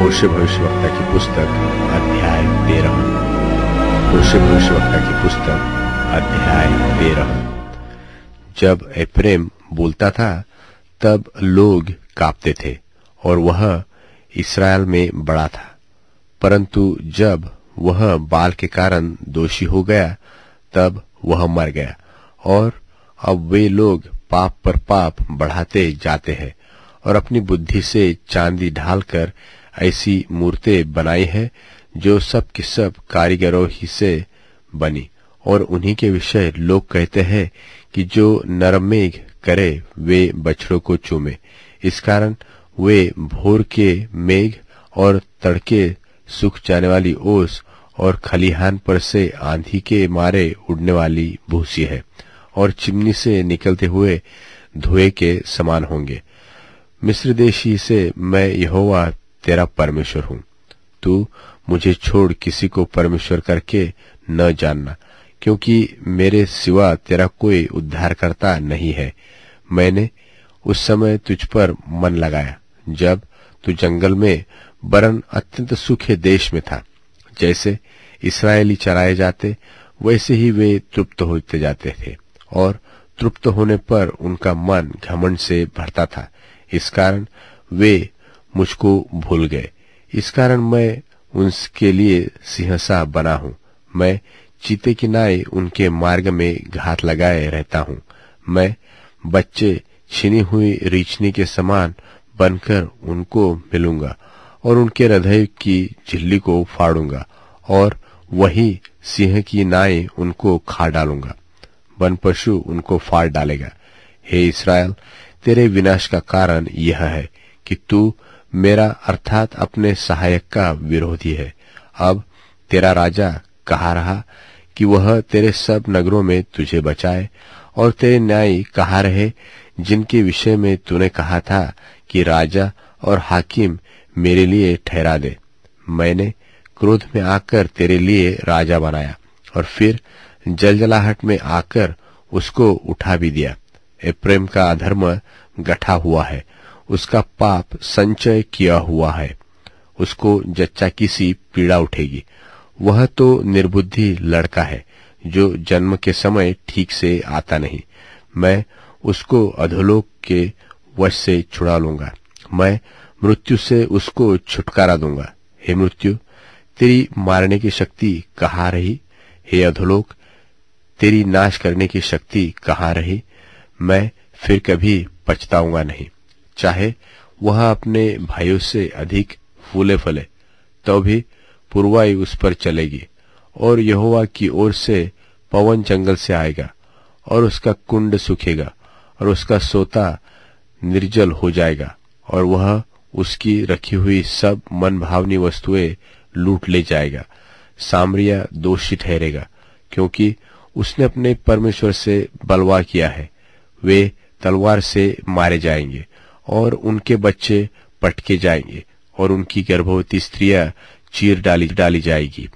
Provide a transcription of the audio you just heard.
होशे भविष्यवक्ता की पुस्तक अध्याय 13। होशे भविष्यवक्ता की पुस्तक अध्याय 13। जब एफ्रेम बोलता था तब लोग कांपते थे और वह इस्राएल में बड़ा था, परंतु जब वह बाल के कारण दोषी हो गया तब वह मर गया। और अब वे लोग पाप पर पाप बढ़ाते जाते हैं और अपनी बुद्धि से चांदी ढालकर ऐसी मूर्तें बनाई है जो सब की सब कारीगरों ही से बनी। और उन्हीं के विषय लोग कहते हैं कि जो नरमेघ करे वे बछड़ों को चूमे। इस कारण वे भोर के मेघ और तड़के सूख जाने वाली ओस और खलिहान पर से आंधी के मारे उड़ने वाली भूसी है और चिमनी से निकलते हुए धुएं के समान होंगे। मिस्र देशी से मैं यहोवा तेरा परमेश्वर हूँ। तू मुझे छोड़ किसी को परमेश्वर करके न जानना, क्योंकि मेरे सिवा तेरा कोई उद्धारकर्ता नहीं है। मैंने उस समय तुझ पर मन लगाया जब तू जंगल में वरन अत्यंत सूखे देश में था। जैसे इस्राएली चराए जाते वैसे ही वे तृप्त होते जाते थे और तृप्त होने पर उनका मन घमंड से भरता था। इस कारण वे मुझको भूल गए। इस कारण मैं उनके लिए सिंहसा बना हूँ। मैं चीते की नाई उनके मार्ग में घात लगाए रहता हूँ। मैं बच्चे छिनी हुई रीछनी के समान बनकर उनको मिलूंगा और उनके हृदय की झिल्ली को फाड़ूंगा और वही सिंह की नाई उनको खा डालूंगा। वन पशु उनको फाड़ डालेगा। हे इस्राएल, तेरे विनाश का कारण यह है कि तू मेरा अर्थात अपने सहायक का विरोधी है। अब तेरा राजा कहाँ रहा कि वह तेरे सब नगरों में तुझे बचाए, और तेरे न्यायी कहाँ रहे जिनके विषय में तूने कहा था कि राजा और हाकिम मेरे लिए ठहरा दे। मैंने क्रोध में आकर तेरे लिए राजा बनाया और फिर जलजलाहट में आकर उसको उठा भी दिया। एफ्रेम का अधर्म गठा हुआ है, उसका पाप संचय किया हुआ है। उसको जच्चा किसी पीड़ा उठेगी। वह तो निर्बुद्धि लड़का है जो जन्म के समय ठीक से आता नहीं। मैं उसको अधोलोक के वश से छुड़ा लूंगा। मैं मृत्यु से उसको छुटकारा दूंगा। हे मृत्यु, तेरी मारने की शक्ति कहाँ रही? हे अधोलोक, तेरी नाश करने की शक्ति कहाँ रही? मैं फिर कभी पछताऊंगा नहीं। चाहे वह अपने भाइयों से अधिक फूले फले तो भी पुरवाई उस पर चलेगी, और यहोवा की ओर से पवन जंगल से आएगा और उसका कुंड सूखेगा और उसका सोता निर्जल हो जाएगा, और वह उसकी रखी हुई सब मनभावनी वस्तुएं लूट ले जाएगा। सामरिया दोषी ठहरेगा क्योंकि उसने अपने परमेश्वर से बलवा किया है। वे तलवार से मारे जाएंगे और उनके बच्चे पटके जाएंगे और उनकी गर्भवती स्त्रियां चीर डाली जाएगी।